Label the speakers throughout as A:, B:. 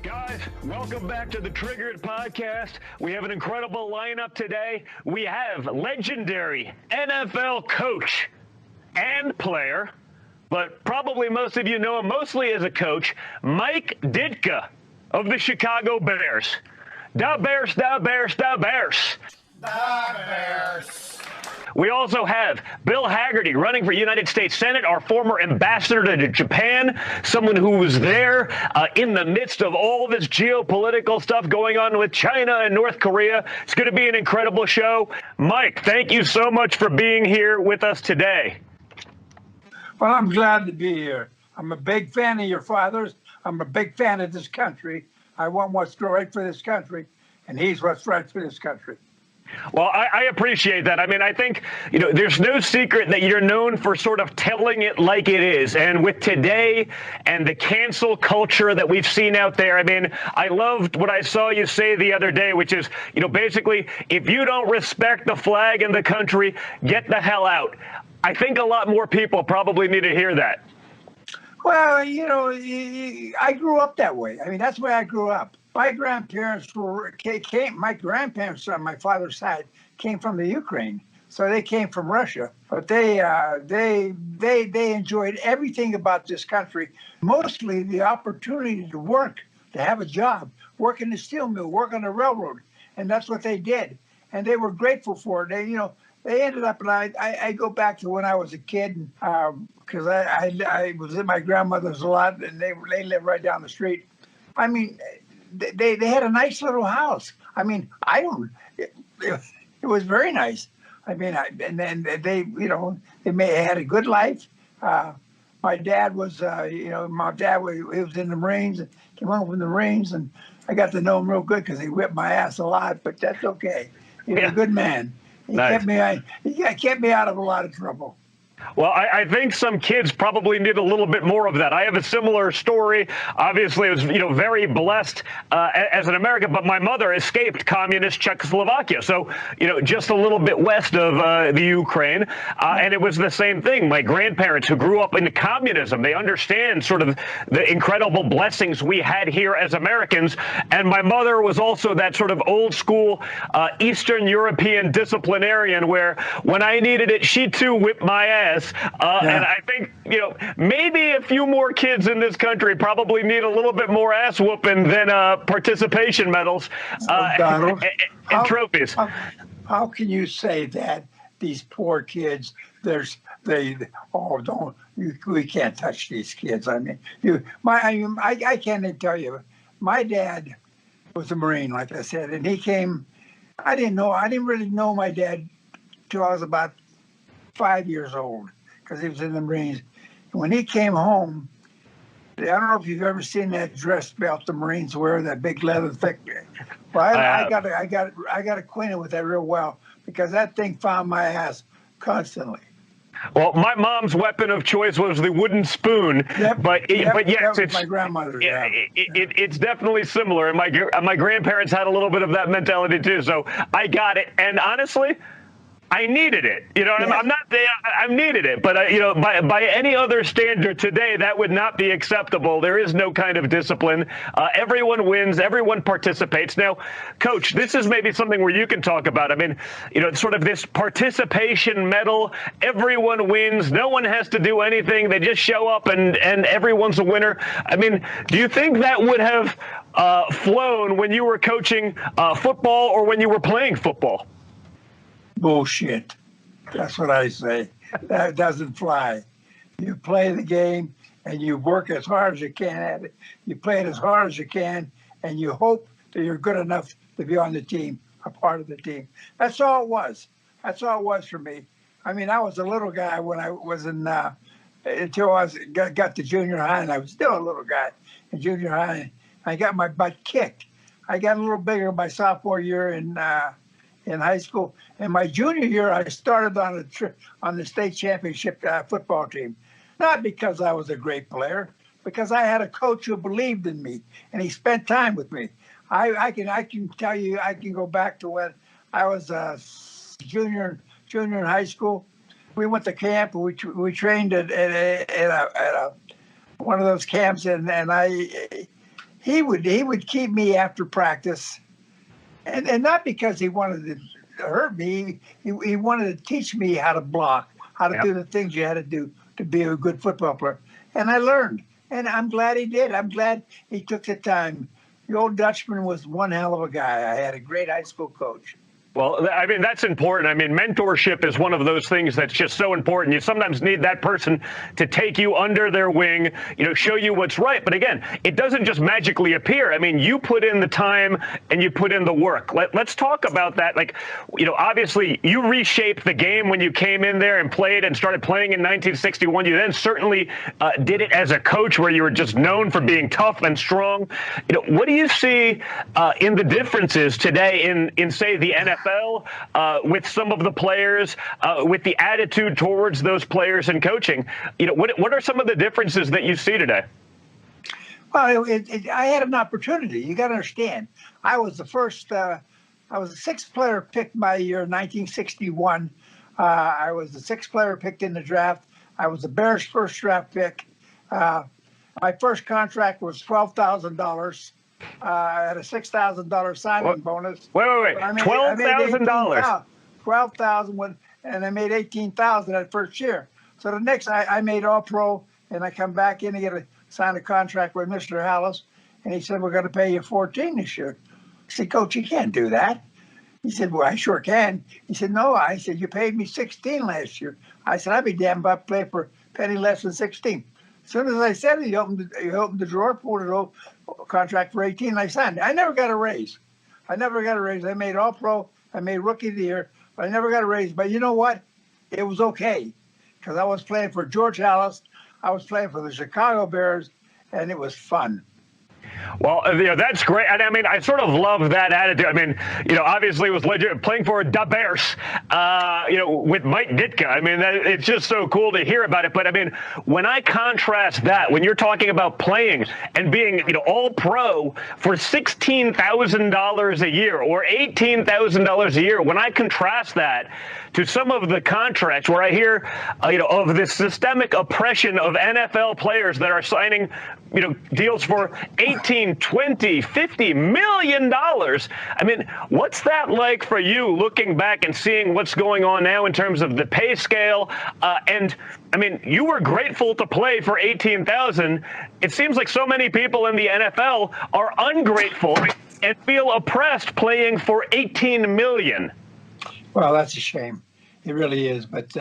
A: Guys, welcome back to the Triggered Podcast. We have an incredible lineup today. We have legendary NFL coach and player, but probably most of you know him mostly as a coach, Mike Ditka of the Chicago Bears. Da Bears, da Bears, da Bears.
B: Da Bears.
A: We also have Bill Hagerty running for United States Senate, our former ambassador to Japan, someone who was there in the midst of all this geopolitical stuff going on with China and North Korea. It's going to be an incredible show. Mike, thank you so much for being here with us today.
B: Well, I'm glad to be here. I'm a big fan of your father's. I'm a big fan of this country. I want what's right for this country, and he's what's right for this country.
A: Well, I appreciate that. I mean, I think, there's no secret that you're known for sort of telling it like it is. And with today and the cancel culture that we've seen out there, I mean, I loved what I saw you say the other day, which is, basically, if you don't respect the flag and the country, get the hell out. I think a lot more people probably need to hear that.
B: Well, I grew up that way. I mean, that's the way I grew up. My grandparents came. My grandparents on my father's side came from the Ukraine, so they came from Russia. But they enjoyed everything about this country, mostly the opportunity to work, to have a job, work in the steel mill, work on the railroad, and that's what they did. And they were grateful for it. They ended up, and I go back to when I was a kid, because I was at my grandmother's a lot, and they lived right down the street. I mean, they had a nice little house. I mean, it was very nice. I mean, and then they had a good life. My dad was, he was in the Marines, came home from the Marines, and I got to know him real good because he whipped my ass a lot, but that's okay. He was a good man. He kept me out of a lot of trouble.
A: Well, I think some kids probably need a little bit more of that. I have a similar story. Obviously, I was, very blessed as an American, but my mother escaped communist Czechoslovakia. So, just a little bit west of the Ukraine. And it was the same thing. My grandparents who grew up in communism, they understand sort of the incredible blessings we had here as Americans. And my mother was also that sort of old school Eastern European disciplinarian where when I needed it, she too whipped my ass. And I think, maybe a few more kids in this country probably need a little bit more ass whooping than participation medals and trophies.
B: How can you say that? These poor kids, we can't touch these kids. I mean, I can't even tell you. My dad was a Marine, like I said, and he came. I didn't really know my dad till I was about 5 years old because he was in the Marines. And when he came home, I don't know if you've ever seen that dress belt the Marines wear, that big leather thick. Well, I got acquainted with that real well because that thing found my ass constantly.
A: Well, my mom's weapon of choice was the wooden spoon, but yes, it's
B: my grandmother's.
A: It's definitely similar, and my grandparents had a little bit of that mentality too. So I got it, and honestly, I needed it. I'm not there. I needed it. But, by any other standard today, that would not be acceptable. There is no kind of discipline. Everyone wins. Everyone participates. Now, Coach, this is maybe something where you can talk about. I mean, sort of this participation medal. Everyone wins. No one has to do anything. They just show up and everyone's a winner. I mean, do you think that would have flown when you were coaching football or when you were playing football?
B: Bullshit. That's what I say. That doesn't fly. You play the game and you work as hard as you can at it. You play it as hard as you can and you hope that you're good enough to be on the team, a part of the team. That's all it was. That's all it was for me. I mean, I was a little guy when I was until I got to junior high, and I was still a little guy in junior high. I got my butt kicked. I got a little bigger my sophomore year in high school. And my junior year, I started on the state championship football team. Not because I was a great player, because I had a coach who believed in me, and he spent time with me. I can tell you, I can go back to when I was a junior in high school. We went to camp. We trained at one of those camps, and he would keep me after practice, and not because he wanted to hurt me. He wanted to teach me how to block, how to
A: Yep.
B: do the things you had to do to be a good football player. And I learned, and I'm glad he did. I'm glad he took the time. The old Dutchman was one hell of a guy. I had a great high school coach.
A: Well, I mean, that's important. I mean, mentorship is one of those things that's just so important. You sometimes need that person to take you under their wing, show you what's right. But again, it doesn't just magically appear. I mean, you put in the time and you put in the work. Let's talk about that. Like, obviously you reshaped the game when you came in there and played and started playing in 1961. You then certainly did it as a coach where you were just known for being tough and strong. What do you see in the differences today in say, the NFL? With some of the players, with the attitude towards those players and coaching, what are some of the differences that you see today?
B: Well, I had an opportunity. You got to understand, I was the first. I was the sixth player picked my year, 1961. I was the sixth player picked in the draft. I was the Bears' first draft pick. My first contract was $12,000. I had a $6,000 signing bonus.
A: Wait. $12,000.
B: 12,000 and I made 18,000 that first year. So the next, I made All Pro, and I come back in and sign a contract with Mr. Hallis, and he said, "We're going to pay you 14 this year." I said, "Coach, you can't do that." He said, "Well, I sure can." He said, "No." I said, "You paid me 16 last year." I said, "I'd be damned if I play for a penny less than 16. As soon as I said it, he opened the drawer, pulled it over, contract for 18, and I signed it. I never got a raise. I made All Pro. I made Rookie of the Year, but I never got a raise. But you know what? It was okay, because I was playing for George Hallis. I was playing for the Chicago Bears, and it was fun.
A: Well, that's great. And I mean, I sort of love that attitude. I mean, obviously it was legit playing for the Bears, with Mike Ditka. I mean, it's just so cool to hear about it. But I mean, when I contrast that, when you're talking about playing and being, all pro for $16,000 a year or $18,000 a year, when I contrast that to some of the contracts where I hear, of this systemic oppression of NFL players that are signing, deals for 18, 20, 50 million dollars. I mean, what's that like for you looking back and seeing what's going on now in terms of the pay scale? And I mean, you were grateful to play for 18,000. It seems like so many people in the NFL are ungrateful and feel oppressed playing for 18 million.
B: Well, that's a shame. It really is. But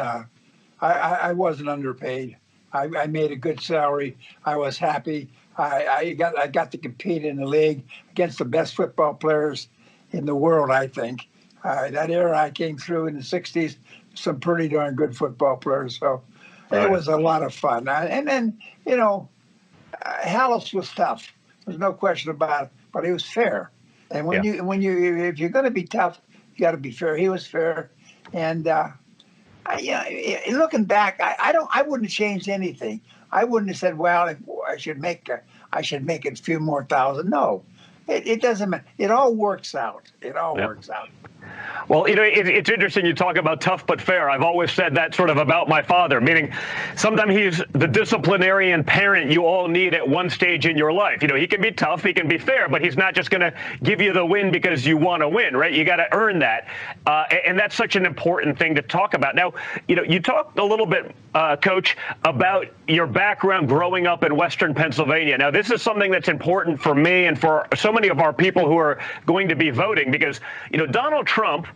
B: I wasn't underpaid. I made a good salary. I was happy. I got to compete in the league against the best football players in the world, I think. That era I came through in the 60s, some pretty darn good football players. So it was a lot of fun. And then, Hallis was tough. There's no question about it. But he was fair. And if you're going to be tough, you got to be fair. He was fair. And looking back, I wouldn't have changed anything. I wouldn't have said, "Well, I should make a few more thousand." No, it doesn't matter. It all works out. Works out.
A: Well, it's interesting you talk about tough but fair. I've always said that sort of about my father, meaning sometimes he's the disciplinarian parent you all need at one stage in your life. He can be tough, he can be fair, but he's not just going to give you the win because you want to win, right? You got to earn that. And that's such an important thing to talk about. Now, you talked a little bit, Coach, about your background growing up in Western Pennsylvania. Now, this is something that's important for me and for so many of our people who are going to be voting because, Donald Trump,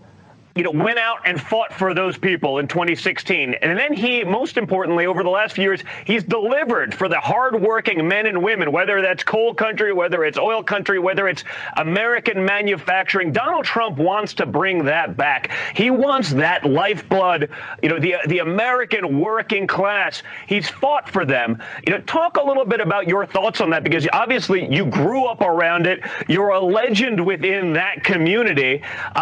A: went out and fought for those people in 2016. And then he, most importantly, over the last few years, he's delivered for the hardworking men and women, whether that's coal country, whether it's oil country, whether it's American manufacturing. Donald Trump wants to bring that back. He wants that lifeblood, the American working class. He's fought for them. Talk a little bit about your thoughts on that, because obviously you grew up around it. You're a legend within that community.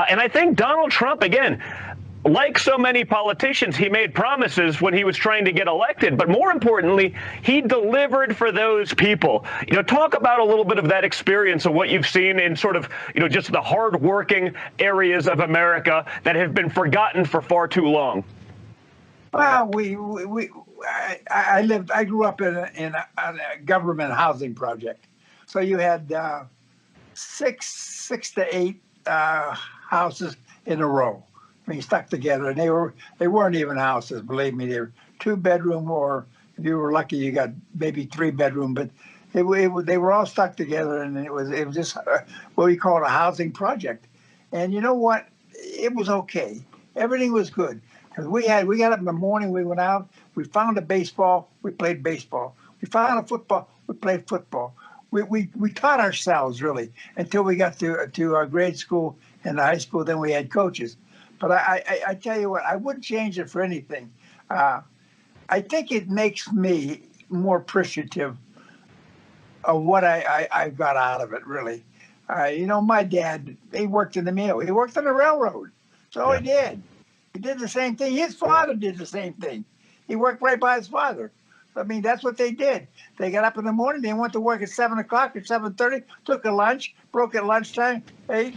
A: And I think Donald Trump, again, like so many politicians, he made promises when he was trying to get elected, but more importantly, he delivered for those people. Talk about a little bit of that experience of what you've seen in sort of, just the hardworking areas of America that have been forgotten for far too long.
B: Well, I grew up in a government housing project. So you had six to eight houses in a row. I mean, stuck together, and they weren't even houses. Believe me, they were 2-bedroom, or if you were lucky, you got maybe 3-bedroom. But they were all stuck together, and it was just what we call a housing project. And you know what? It was okay. Everything was good because we got up in the morning. We went out. We found a baseball. We played baseball. We found a football. We played football. We taught ourselves really until we got to our grade school and high school. Then we had coaches. But I tell you what, I wouldn't change it for anything. I think it makes me more appreciative of what I got out of it, really. My dad, he worked in the mill. He worked on the railroad. So he did. He did the same thing. His father did the same thing. He worked right by his father. I mean, that's what they did. They got up in the morning. They went to work at 7 o'clock or 7:30, took a lunch, broke at lunchtime, ate,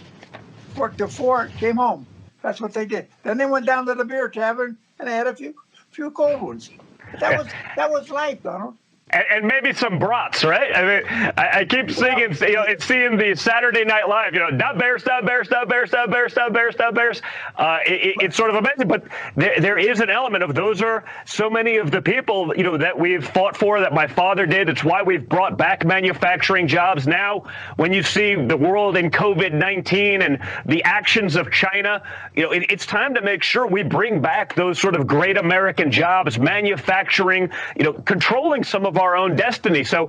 B: worked till 4, came home. That's what they did. Then they went down to the beer tavern and they had a few cold ones. That was life, Donald.
A: And maybe some brats, right? I mean, I keep singing, seeing the Saturday Night Live, da Bears, da Bears, da Bears, da Bears, da Bears, da Bears. It's sort of amazing, but there is an element of those are so many of the people, that we've fought for, that my father did. It's why we've brought back manufacturing jobs. Now, when you see the world in COVID-19 and the actions of China, it's time to make sure we bring back those sort of great American jobs, manufacturing, controlling some of our own destiny. So,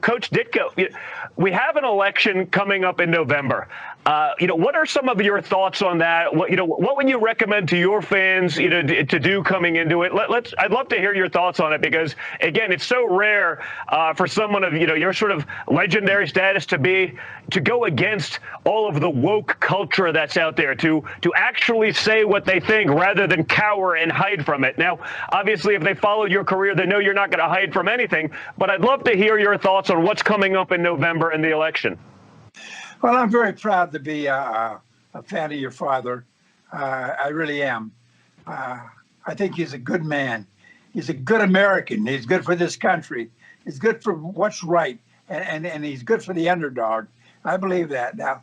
A: Coach Ditka, we have an election coming up in November. What are some of your thoughts on that? What would you recommend to your fans, to do coming into it? I'd love to hear your thoughts on it because, again, it's so rare for someone of your sort of legendary status to go against all of the woke culture that's out there, to actually say what they think rather than cower and hide from it. Now, obviously, if they followed your career, they know you're not going to hide from anything. But I'd love to hear your thoughts on what's coming up in November in the election.
B: Well, I'm very proud to be a fan of your father. I really am. I think he's a good man. He's a good American. He's good for this country. He's good for what's right, and he's good for the underdog. I believe that. Now,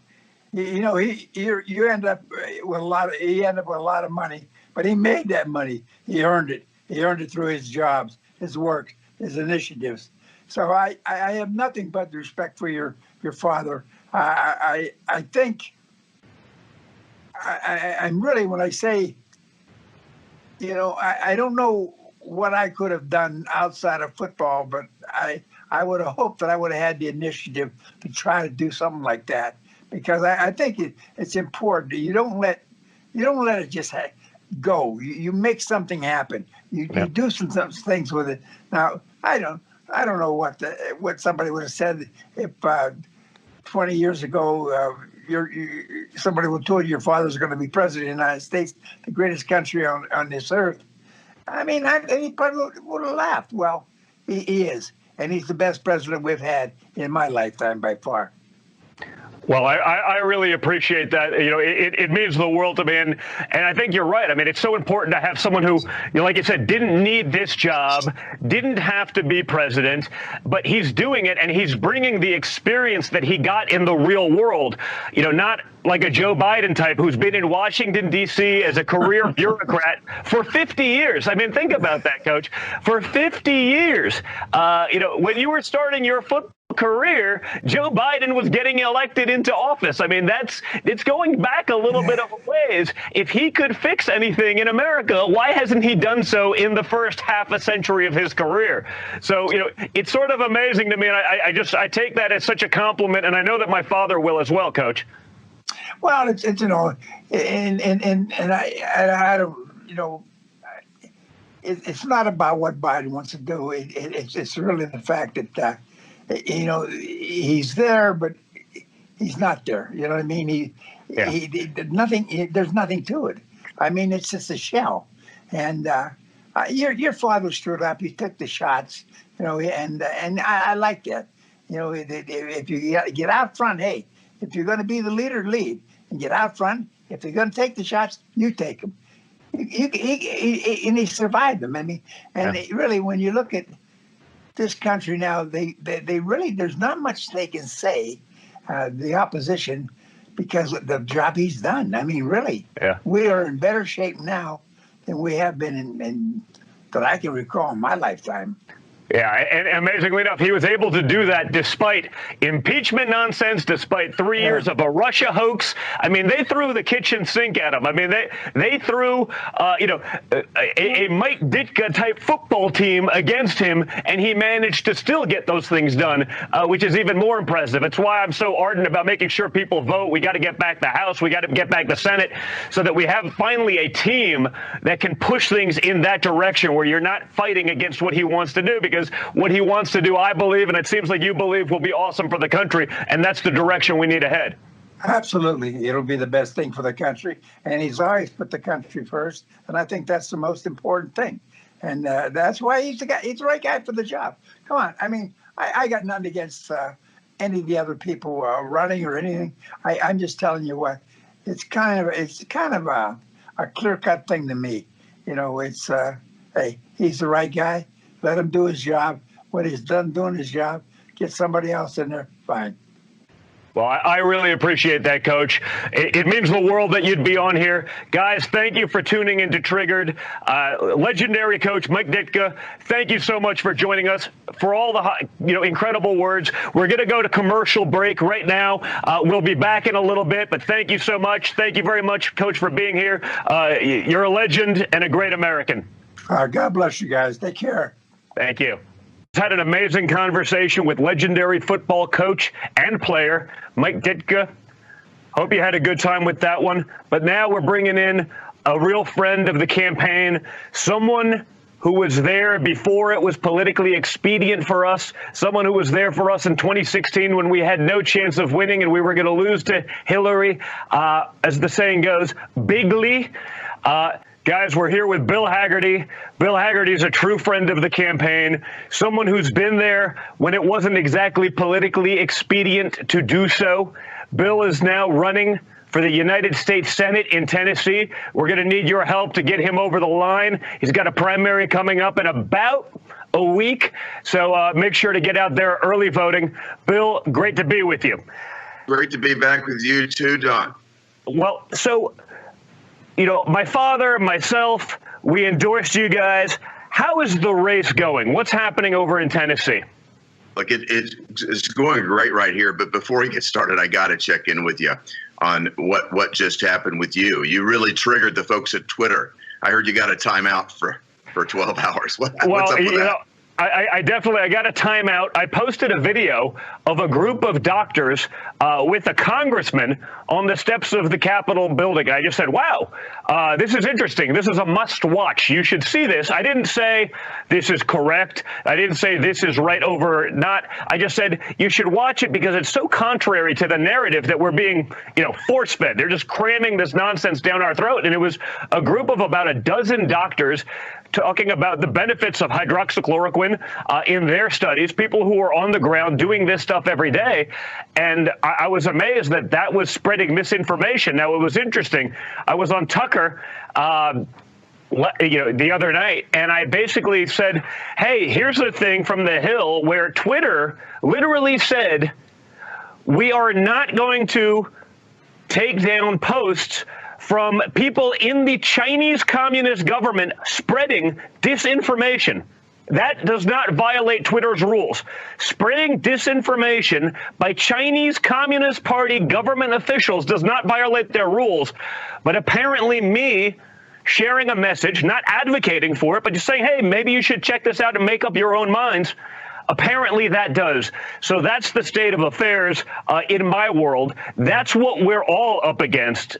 B: you end up with he ended up with a lot of money, but he made that money. He earned it. He earned it through his jobs, his work, his initiatives. So I have nothing but respect for your father. I think I'm really, when I say, I don't know what I could have done outside of football, but I would have hoped that I would have had the initiative to try to do something like that, because I think it's important. You don't let it just go. You make something happen. You do some things with it. Now, I don't know what somebody would have said if 20 years ago somebody would have told you your father's going to be president of the United States, the greatest country on this earth. I mean, he probably would have laughed. Well, he is, and he's the best president we've had in my lifetime by far.
A: Well, I really appreciate that. It means the world to me. And I think you're right. I mean, it's so important to have someone who, like you said, didn't need this job, didn't have to be president, but he's doing it and he's bringing the experience that he got in the real world, not like a Joe Biden type who's been in Washington, D.C. as a career bureaucrat for 50 years. I mean, think about that, Coach. For 50 years, when you were starting your football career, Joe Biden was getting elected into office. I mean, it's going back a little bit of a ways. If he could fix anything in America, why hasn't he done so in the first half a century of his career? So, it's sort of amazing to me. And I take that as such a compliment. And I know that my father will as well, Coach.
B: Well, it's and I don't, it's not about what Biden wants to do. It's really the fact that, he's there, but he's not there. You know what I mean? There's nothing to it. I mean, it's just a shell. And your father stood up. He took the shots, and I like that. If you get out front, hey, if you're going to be the leader, lead and get out front. If you're going to take the shots, you take them. And he survived them. I mean, really, when you look at this country now, they really, there's not much they can say, the opposition, because of the job he's done. I mean, really,
A: Yeah.
B: we are in better shape now than we have been in that I can recall in my lifetime.
A: Yeah, and amazingly enough, he was able to do that despite impeachment nonsense, despite 3 years of a Russia hoax. I mean, they threw the kitchen sink at him. I mean, they threw, a Mike Ditka type football team against him, and he managed to still get those things done, which is even more impressive. It's why I'm so ardent about making sure people vote. We got to get back the House. We got to get back the Senate so that we have finally a team that can push things in that direction where you're not fighting against what he wants to do, because what he wants to do, I believe, and it seems like you believe, will be awesome for the country, and that's the direction we need ahead.
B: Absolutely. It'll be the best thing for the country, and he's always put the country first, and I think that's the most important thing. And that's why he's the guy. He's the right guy for the job. Come on. I mean, I got nothing against any of the other people running or anything. I'm just telling you what, it's kind of a clear-cut thing to me. You know, it's, hey, he's the right guy. Let him do his job. When he's done doing his job, get somebody else in there, fine.
A: Well, I really appreciate that, Coach. It means the world that you'd be on here. Guys, thank you for tuning into Triggered. Legendary Coach Mike Ditka, thank you so much for joining us, for all the incredible words. We're going to go to commercial break right now. We'll be back in a little bit, but thank you so much. Thank you very much, Coach, for being here. You're a legend and a great American.
B: God bless you guys. Take care.
A: Thank you. Had an amazing conversation with legendary football coach and player Mike Ditka. Hope you had a good time with that one. But now we're bringing in a real friend of the campaign, someone who was there before it was politically expedient for us, someone who was there for us in 2016 when we had no chance of winning and we were going to lose to Hillary, as the saying goes, bigly. Guys, we're here with Bill Hagerty. Bill Hagerty is a true friend of the campaign, someone who's been there when it wasn't exactly politically expedient to do so. Bill is now running for the United States Senate in Tennessee. We're going to need your help to get him over the line. He's got a primary coming up in about a week, so make sure to get out there early voting. Bill, great to be with you.
C: Great to be back with you too, Don.
A: Well, so, my father, myself, we endorsed you guys. How is the race going? What's happening over in Tennessee?
C: Look, it's going great right here. But before we get started, I got to check in with you on what just happened with you. You really triggered the folks at Twitter. I heard you got a timeout for 12 hours. What's up with that?
A: I got a timeout. I posted a video of a group of doctors with a congressman on the steps of the Capitol building. I just said, wow, this is interesting. This is a must watch. You should see this. I didn't say this is correct. I didn't say this is right over not. I just said you should watch it because it's so contrary to the narrative that we're being, force fed. They're just cramming this nonsense down our throat. And it was a group of about a dozen doctors talking about the benefits of hydroxychloroquine in their studies, people who are on the ground doing this stuff every day. And I was amazed that was spreading misinformation. Now, it was interesting. I was on Tucker the other night, and I basically said, hey, here's the thing from the Hill where Twitter literally said, we are not going to take down posts from people in the Chinese Communist government spreading disinformation. That does not violate Twitter's rules. Spreading disinformation by Chinese Communist Party government officials does not violate their rules. But apparently me sharing a message, not advocating for it, but just saying, hey, maybe you should check this out and make up your own minds. Apparently that does. So that's the state of affairs in my world. That's what we're all up against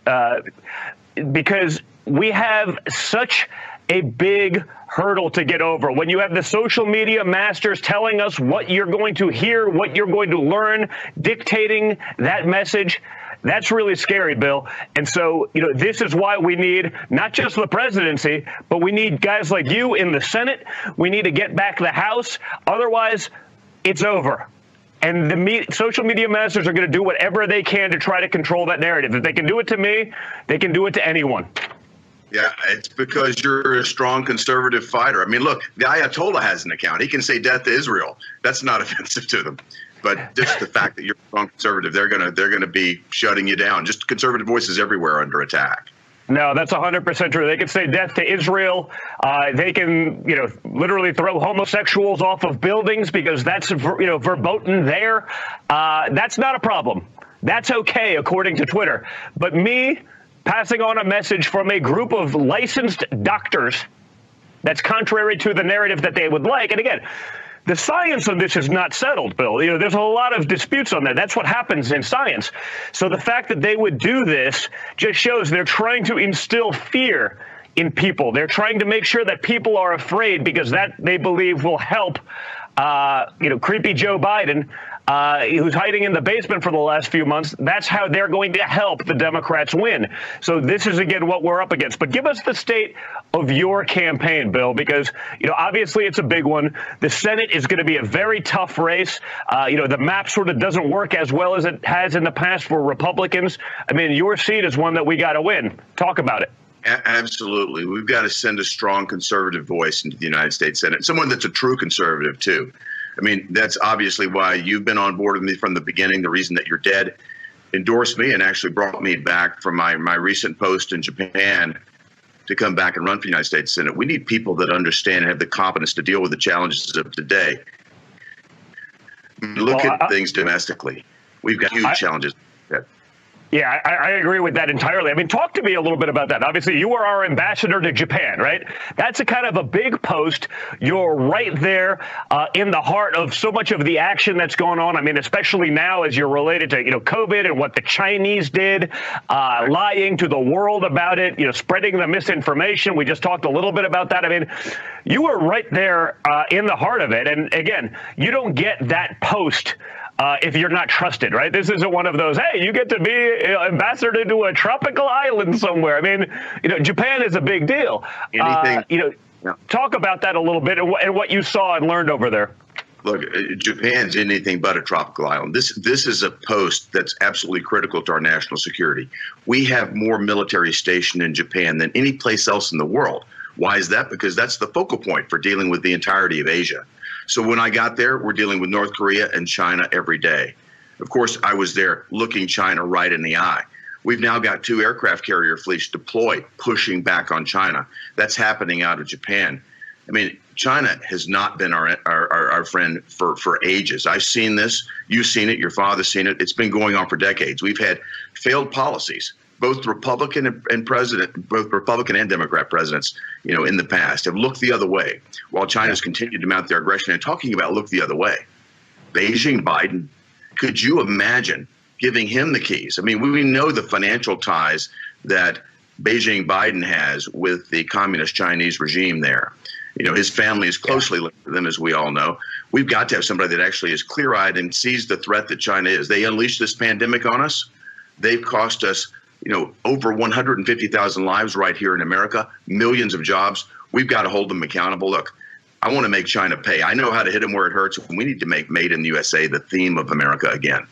A: because we have such a big hurdle to get over. When you have the social media masters telling us what you're going to hear, what you're going to learn, dictating that message, that's really scary, Bill. And so, this is why we need not just the presidency, but we need guys like you in the Senate. We need to get back the House. Otherwise, it's over. And the social media masters are going to do whatever they can to try to control that narrative. If they can do it to me, they can do it to anyone.
C: Yeah, it's because you're a strong conservative fighter. I mean, look, the Ayatollah has an account. He can say death to Israel. That's not offensive to them. But just the fact that you're a strong conservative, they're gonna be shutting you down. Just conservative voices everywhere under attack.
A: No, that's 100% true. They can say death to Israel. They can, literally throw homosexuals off of buildings because that's, verboten there. That's not a problem. That's okay, according to Twitter. But me passing on a message from a group of licensed doctors that's contrary to the narrative that they would like. And again, the science on this is not settled, Bill. There's a lot of disputes on that. That's what happens in science. So the fact that they would do this just shows they're trying to instill fear in people. They're trying to make sure that people are afraid because that they believe will help, creepy Joe Biden, who's hiding in the basement for the last few months. That's how they're going to help the Democrats win. So this is, again, what we're up against. But give us the state of your campaign, Bill, because, obviously it's a big one. The Senate is going to be a very tough race. The map sort of doesn't work as well as it has in the past for Republicans. I mean, your seat is one that we got to win. Talk about it.
C: Absolutely. We've got to send a strong conservative voice into the United States Senate, someone that's a true conservative, too. I mean, that's obviously why you've been on board with me from the beginning. The reason that you're dead endorsed me and actually brought me back from my recent post in Japan to come back and run for the United States Senate. We need people that understand and have the competence to deal with the challenges of today. Look at things domestically. We've got huge challenges.
A: Yeah, I agree with that entirely. I mean, talk to me a little bit about that. Obviously, you are our ambassador to Japan, right? That's a kind of a big post. You're right there in the heart of so much of the action that's going on. I mean, especially now as you're related to, COVID and what the Chinese did, lying to the world about it, spreading the misinformation. We just talked a little bit about that. I mean, you were right there in the heart of it. And again, you don't get that post if you're not trusted, right? This isn't one of those, hey, you get to be ambassador to a tropical island somewhere. I mean, Japan is a big deal. Talk about that a little bit and what you saw and learned over there.
C: Look, Japan's anything but a tropical island. This is a post that's absolutely critical to our national security. We have more military stationed in Japan than any place else in the world. Why is that? Because that's the focal point for dealing with the entirety of Asia. So when I got there, we're dealing with North Korea and China every day. Of course, I was there looking China right in the eye. We've now got 2 aircraft carrier fleets deployed, pushing back on China. That's happening out of Japan. I mean, China has not been our friend for ages. I've seen this. You've seen it. Your father's seen it. It's been going on for decades. We've had failed policies. Both Republican and Democrat presidents, in the past have looked the other way while China's continued to mount their aggression. And talking about look the other way, Beijing Biden, could you imagine giving him the keys? I mean, we know the financial ties that Beijing Biden has with the communist Chinese regime there. His family is closely linked to them, as we all know. We've got to have somebody that actually is clear-eyed and sees the threat that China is. They unleashed this pandemic on us. They've cost us over 150,000 lives right here in America, millions of jobs. We've got to hold them accountable. Look, I want to make China pay. I know how to hit them where it hurts. We need to make Made in the USA the theme of America again.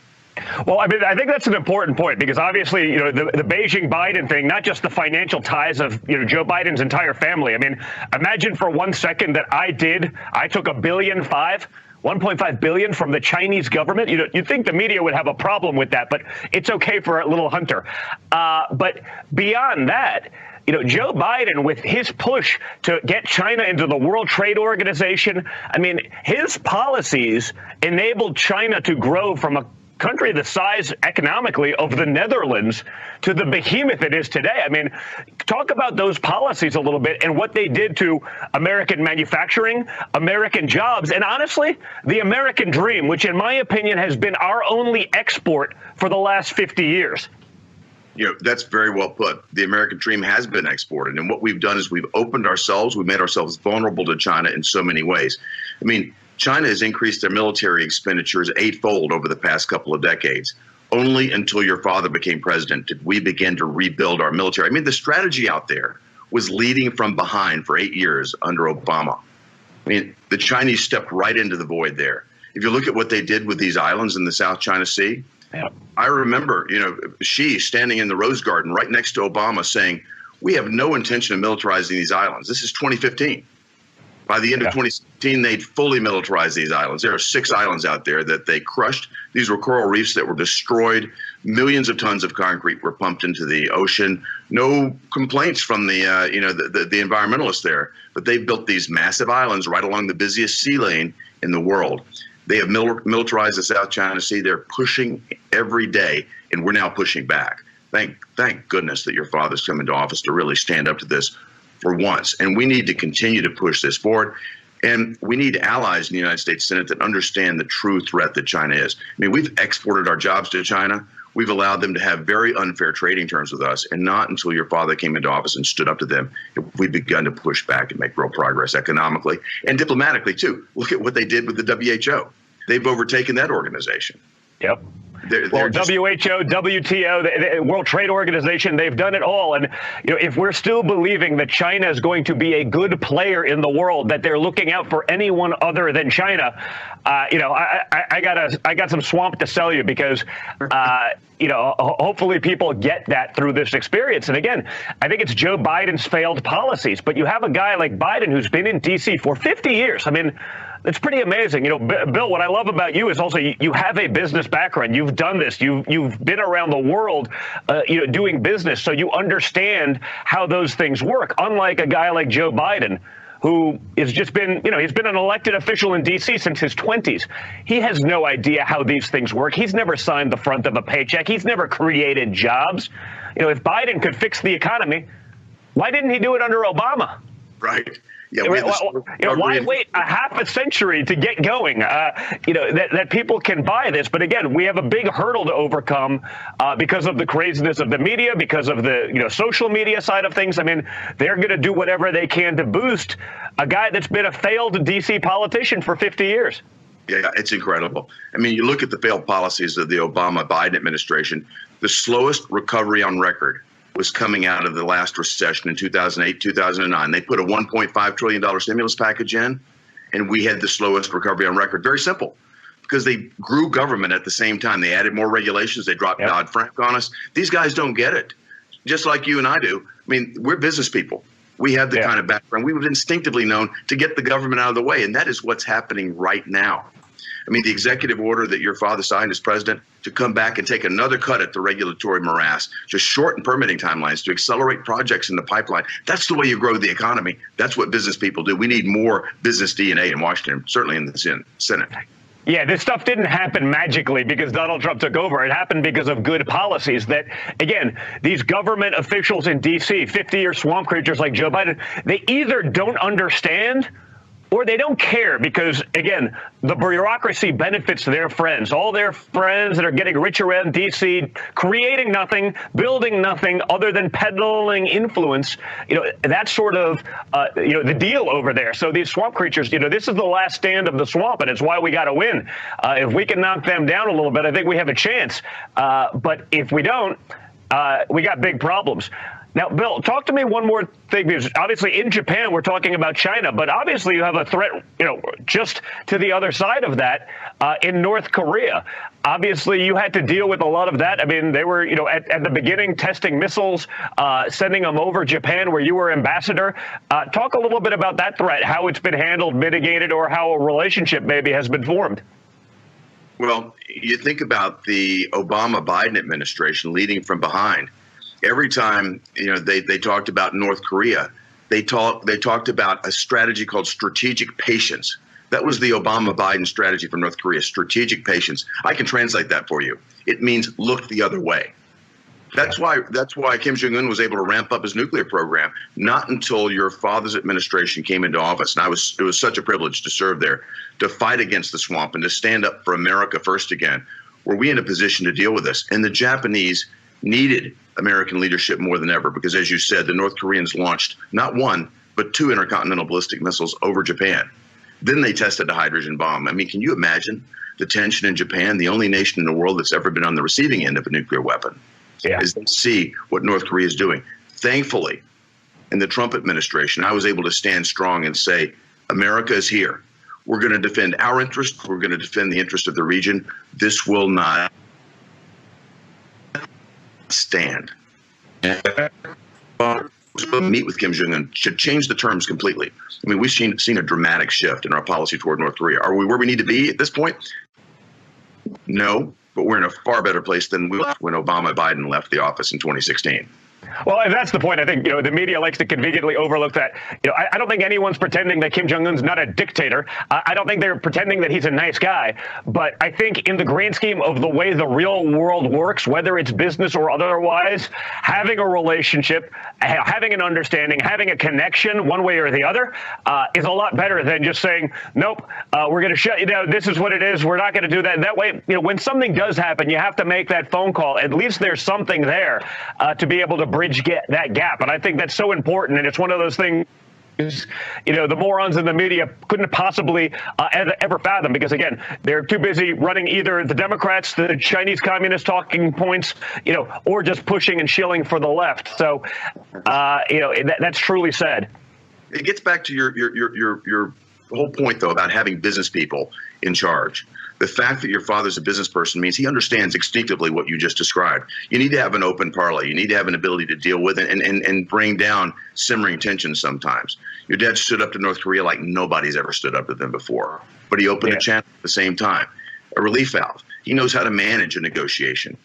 A: Well, I mean, I think that's an important point because obviously, the Beijing Biden thing, not just the financial ties of, Joe Biden's entire family. I mean, imagine for 1 second that I took $1.5 billion, $1.5 billion from the Chinese government. You'd think the media would have a problem with that, but it's okay for a little Hunter. But beyond that, Joe Biden, with his push to get China into the World Trade Organization, I mean, his policies enabled China to grow from a country the size economically of the Netherlands to the behemoth it is today. I mean, talk about those policies a little bit and what they did to American manufacturing, American jobs, and honestly, the American dream, which in my opinion has been our only export for the last 50 years.
C: That's very well put. The American dream has been exported. And what we've done is we've opened ourselves. We've made ourselves vulnerable to China in so many ways. I mean, China has increased their military expenditures 8-fold over the past couple of decades. Only until your father became president did we begin to rebuild our military. I mean, the strategy out there was leading from behind for 8 years under Obama. I mean, the Chinese stepped right into the void there. If you look at what they did with these islands in the South China Sea, I remember, Xi standing in the Rose Garden right next to Obama saying, We have no intention of militarizing these islands. This is 2015. By the end of 2016, they'd fully militarized these islands. There are 6 islands out there that they crushed. These were coral reefs that were destroyed. Millions of tons of concrete were pumped into the ocean. No complaints from the environmentalists there. But they built these massive islands right along the busiest sea lane in the world. They have militarized the South China Sea. They're pushing every day, and we're now pushing back. Thank goodness that your father's come into office to really stand up to this for once. And we need to continue to push this forward. And we need allies in the United States Senate that understand the true threat that China is. I mean, we've exported our jobs to China. We've allowed them to have very unfair trading terms with us. And not until your father came into office and stood up to them have we begun to push back and make real progress economically and diplomatically, too. Look at what they did with the WHO. They've overtaken that organization.
A: Yep. Well, WHO, WTO, the World Trade Organization, they've done it all. And if we're still believing that China is going to be a good player in the world, that they're looking out for anyone other than China, I got some swamp to sell you because, hopefully people get that through this experience. And again, I think it's Joe Biden's failed policies. But you have a guy like Biden who's been in D.C. for 50 years. I mean, it's pretty amazing. Bill, what I love about you is also you have a business background. You've done this. You've been around the world, doing business. So you understand how those things work. Unlike a guy like Joe Biden, who has just been, he's been an elected official in D.C. since his 20s. He has no idea how these things work. He's never signed the front of a paycheck. He's never created jobs. If Biden could fix the economy, why didn't he do it under Obama?
C: Right. Yeah,
A: why wait a half a century to get going? That people can buy this. But again, we have a big hurdle to overcome because of the craziness of the media, because of the social media side of things. I mean, they're going to do whatever they can to boost a guy that's been a failed D.C. politician for 50 years.
C: Yeah, it's incredible. I mean, you look at the failed policies of the Obama-Biden administration, the slowest recovery on record was coming out of the last recession in 2008, 2009. They put a $1.5 trillion stimulus package in, and we had the slowest recovery on record. Very simple, because they grew government at the same time. They added more regulations. They dropped Dodd-Frank on us. These guys don't get it, just like you and I do. I mean, we're business people. We have the kind of background. We were instinctively known to get the government out of the way, and that is what's happening right now. I mean, the executive order that your father signed as president to come back and take another cut at the regulatory morass, to shorten permitting timelines, to accelerate projects in the pipeline. That's the way you grow the economy. That's what business people do. We need more business DNA in Washington, certainly in the Senate.
A: Yeah, this stuff didn't happen magically because Donald Trump took over. It happened because of good policies that, again, these government officials in D.C., 50-year swamp creatures like Joe Biden, they either don't understand or they don't care because, again, the bureaucracy benefits their friends, all their friends that are getting rich around D.C., creating nothing, building nothing other than peddling influence. That's sort of, the deal over there. So these swamp creatures, this is the last stand of the swamp, and it's why we got to win. If we can knock them down a little bit, I think we have a chance. But if we don't, we got big problems. Now, Bill, talk to me one more thing, because obviously in Japan, we're talking about China, but obviously you have a threat, just to the other side of that in North Korea. Obviously, you had to deal with a lot of that. I mean, they were, at the beginning testing missiles, sending them over Japan where you were ambassador. Talk a little bit about that threat, how it's been handled, mitigated, or how a relationship maybe has been formed.
C: Well, you think about the Obama-Biden administration leading from behind. Every time they talked about North Korea, they talked about a strategy called strategic patience. That was the Obama-Biden strategy for North Korea, strategic patience. I can translate that for you. It means look the other way. That's why Kim Jong-un was able to ramp up his nuclear program. Not until your father's administration came into office, and it was such a privilege to serve there, to fight against the swamp and to stand up for America first again, were we in a position to deal with this. And the Japanese needed American leadership more than ever because, as you said, the North Koreans launched not one, but 2 intercontinental ballistic missiles over Japan. Then they tested a hydrogen bomb. I mean, can you imagine the tension in Japan, the only nation in the world that's ever been on the receiving end of a nuclear weapon, as they see what North Korea is doing? Thankfully, in the Trump administration, I was able to stand strong and say, America is here. We're going to defend our interest. We're going to defend the interest of the region. This will not stand. to meet with Kim Jong-un should change the terms completely. I mean, we've seen a dramatic shift in our policy toward North Korea. Are we where we need to be at this point? No, but we're in a far better place than we were when Obama and Biden left the office in 2016.
A: Well, and that's the point. I think, the media likes to conveniently overlook that. I don't think anyone's pretending that Kim Jong-un's not a dictator. I don't think they're pretending that he's a nice guy. But I think in the grand scheme of the way the real world works, whether it's business or otherwise, having a relationship, having an understanding, having a connection one way or the other is a lot better than just saying, nope, we're going to shut you down. This is what it is. We're not going to do that. That way, when something does happen, you have to make that phone call. At least there's something there to be able to bridge that gap. And I think that's so important. And it's one of those things, the morons in the media couldn't possibly ever fathom, because, again, they're too busy running either the Democrats, the Chinese communist talking points, or just pushing and shilling for the left. So, that's truly sad.
C: It gets back to your whole point, though, about having business people in charge. The fact that your father's a business person means he understands instinctively what you just described. You need to have an open parley. You need to have an ability to deal with it and bring down simmering tensions sometimes. Your dad stood up to North Korea like nobody's ever stood up to them before, but he opened a channel at the same time, a relief valve. He knows how to manage a negotiation.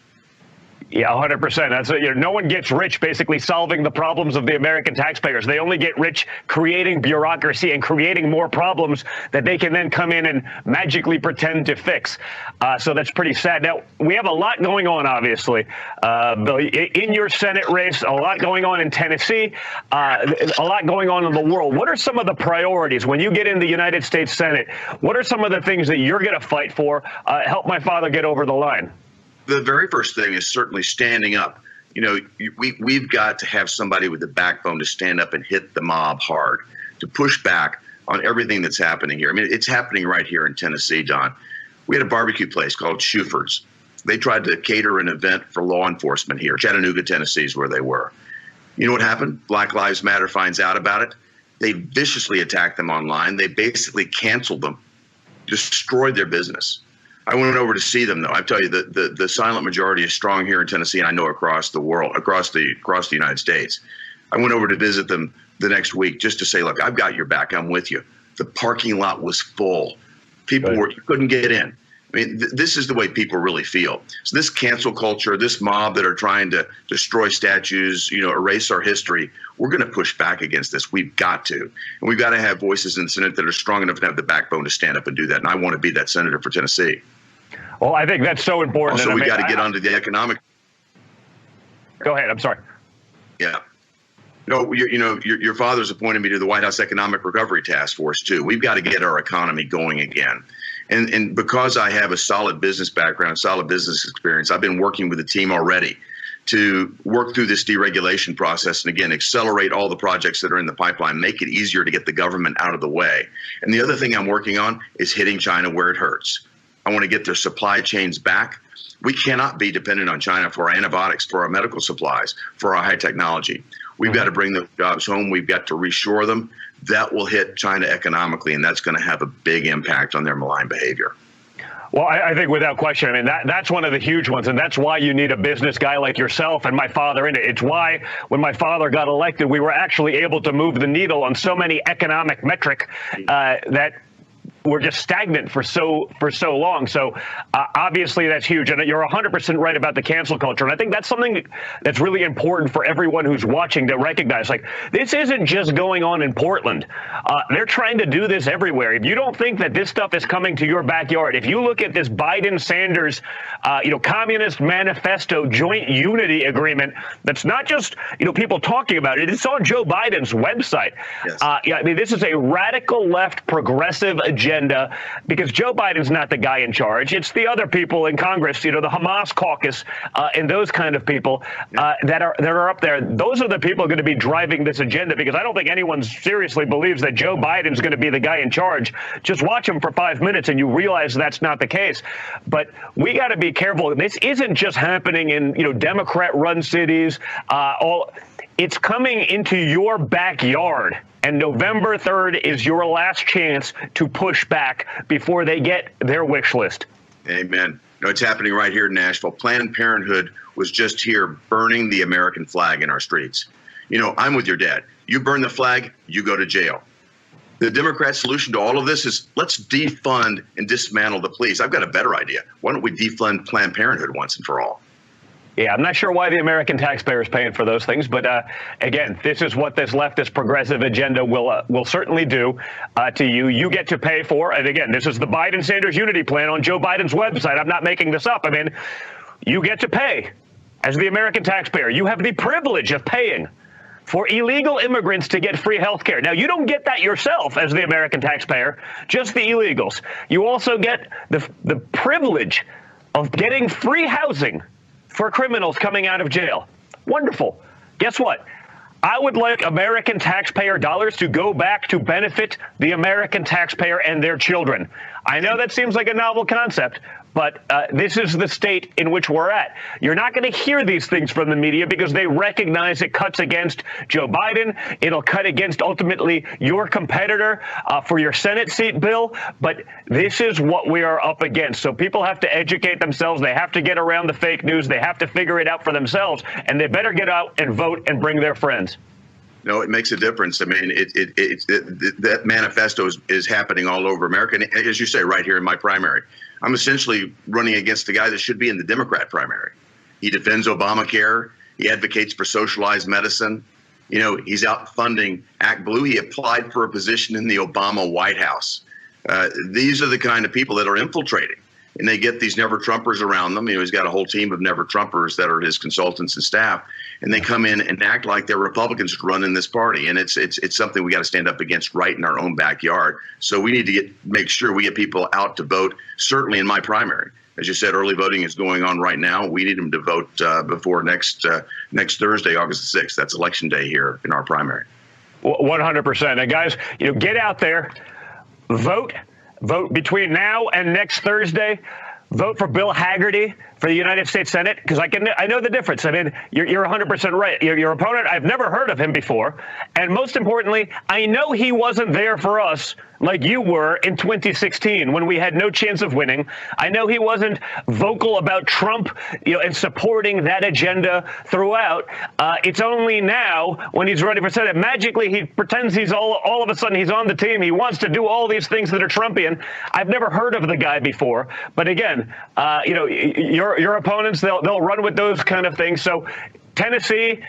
A: Yeah, 100%. That's no one gets rich basically solving the problems of the American taxpayers. They only get rich creating bureaucracy and creating more problems that they can then come in and magically pretend to fix. So that's pretty sad. Now, we have a lot going on, obviously, Bill, in your Senate race, a lot going on in Tennessee, a lot going on in the world. What are some of the priorities when you get in the United States Senate? What are some of the things that you're going to fight for? Help my father get over the line.
C: The very first thing is certainly standing up. We've got to have somebody with the backbone to stand up and hit the mob hard, to push back on everything that's happening here. I mean, it's happening right here in Tennessee, Don. We had a barbecue place called Shuford's. They tried to cater an event for law enforcement here. Chattanooga, Tennessee is where they were. You know what happened? Black Lives Matter finds out about it. They viciously attacked them online. They basically canceled them, destroyed their business. I went over to see them, though. I tell you, the silent majority is strong here in Tennessee, and I know across the world, across the United States. I went over to visit them the next week just to say, look, I've got your back. I'm with you. The parking lot was full. People you couldn't get in. I mean, this is the way people really feel. So this cancel culture, this mob that are trying to destroy statues, erase our history, we're going to push back against this. We've got to. And we've got to have voices in the Senate that are strong enough to have the backbone to stand up and do that. And I want to be that senator for Tennessee.
A: Well, I think that's so important.
C: Also, we got to get onto the economic.
A: Go ahead. I'm sorry.
C: Yeah. No, your father's appointed me to the White House Economic Recovery Task Force, too. We've got to get our economy going again. And because I have a solid business background, solid business experience, I've been working with the team already to work through this deregulation process and, again, accelerate all the projects that are in the pipeline, make it easier to get the government out of the way. And the other thing I'm working on is hitting China where it hurts. I want to get their supply chains back. We cannot be dependent on China for our antibiotics, for our medical supplies, for our high technology. We've got to bring the jobs home. We've got to reshore them. That will hit China economically, and that's going to have a big impact on their malign behavior.
A: Well, I think without question, I mean, that's one of the huge ones, and that's why you need a business guy like yourself and my father in it. It's why when my father got elected, we were actually able to move the needle on so many economic metrics that were just stagnant for so long. So obviously that's huge. And you're 100% right about the cancel culture. And I think that's something that's really important for everyone who's watching to recognize. Like, this isn't just going on in Portland. They're trying to do this everywhere. If you don't think that this stuff is coming to your backyard, if you look at this Biden-Sanders, Communist Manifesto Joint Unity Agreement, that's not just, people talking about it. It's on Joe Biden's website.
C: Yes.
A: I mean, this is a radical left progressive agenda, because Joe Biden's not the guy in charge. It's the other people in Congress, the Hamas caucus and those kind of people that are up there. Those are the people going to be driving this agenda, because I don't think anyone seriously believes that Joe Biden's going to be the guy in charge. Just watch him for 5 minutes and you realize that's not the case. But we got to be careful. This isn't just happening in Democrat-run cities. It's coming into your backyard. And November 3rd is your last chance to push back before they get their wish list.
C: Amen. It's happening right here in Nashville. Planned Parenthood was just here burning the American flag in our streets. I'm with your dad. You burn the flag, you go to jail. The Democrat solution to all of this is let's defund and dismantle the police. I've got a better idea. Why don't we defund Planned Parenthood once and for all?
A: Yeah, I'm not sure why the American taxpayer is paying for those things, but again, this is what this leftist progressive agenda will certainly do to you. You get to pay for, and again, this is the Biden-Sanders unity plan on Joe Biden's website. I'm not making this up. I mean, you get to pay as the American taxpayer. You have the privilege of paying for illegal immigrants to get free health care. Now, you don't get that yourself as the American taxpayer, just the illegals. You also get the privilege of getting free housing for criminals coming out of jail. Wonderful. Guess what? I would like American taxpayer dollars to go back to benefit the American taxpayer and their children. I know that seems like a novel concept, but this is the state in which we're at. You're not going to hear these things from the media because they recognize it cuts against Joe Biden. It'll cut against ultimately your competitor for your Senate seat, Bill. But this is what we are up against. So people have to educate themselves. They have to get around the fake news. They have to figure it out for themselves. And they better get out and vote and bring their friends.
C: No, it makes a difference. I mean, that manifesto is happening all over America. And as you say, right here in my primary, I'm essentially running against the guy that should be in the Democrat primary. He defends Obamacare. He advocates for socialized medicine. He's out funding Act Blue. He applied for a position in the Obama White House. These are the kind of people that are infiltrating. And they get these never-Trumpers around them. He's got a whole team of never-Trumpers that are his consultants and staff. And they come in and act like they're Republicans running this party. And it's something we got to stand up against right in our own backyard. So we need to make sure we get people out to vote, certainly in my primary. As you said, early voting is going on right now. We need them to vote before next Thursday, August the 6th. That's Election Day here in our primary.
A: 100%. And guys, get out there, vote between now and next Thursday. Vote for Bill Hagerty for the United States Senate, because I know the difference. I mean, you're 100% right. Your opponent, I've never heard of him before. And most importantly, I know he wasn't there for us like you were in 2016 when we had no chance of winning. I know he wasn't vocal about Trump, and supporting that agenda throughout. It's only now when he's running for Senate, magically he pretends he's all of a sudden he's on the team. He wants to do all these things that are Trumpian. I've never heard of the guy before. But again, your opponents, they'll run with those kind of things. So Tennessee,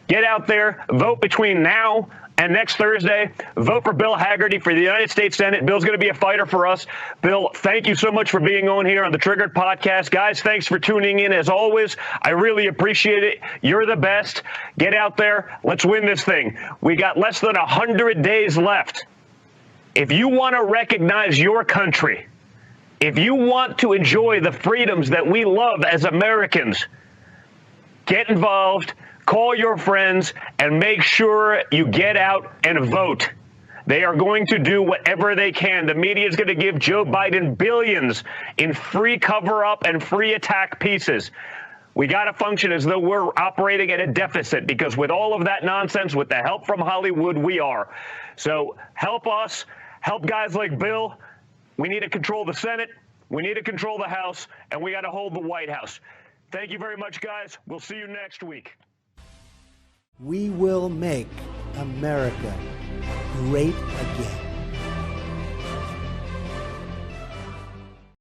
A: get out there, vote between now and next Thursday. Vote for Bill Hagerty for the United States Senate. Bill's going to be a fighter for us. Bill, thank you so much for being on here on the Triggered Podcast. Guys, thanks for tuning in as always. I really appreciate it. You're the best. Get out there. Let's win this thing. We got less than 100 days left. If you want to recognize your country, if you want to enjoy the freedoms that we love as Americans, get involved. Call your friends and make sure you get out and vote. They are going to do whatever they can. The media is going to give Joe Biden billions in free cover-up and free attack pieces. We got to function as though we're operating at a deficit, because with all of that nonsense, with the help from Hollywood, we are. So help us, help guys like Bill. We need to control the Senate. We need to control the House, and we got to hold the White House. Thank you very much, guys. We'll see you next week.
D: We will make America great again.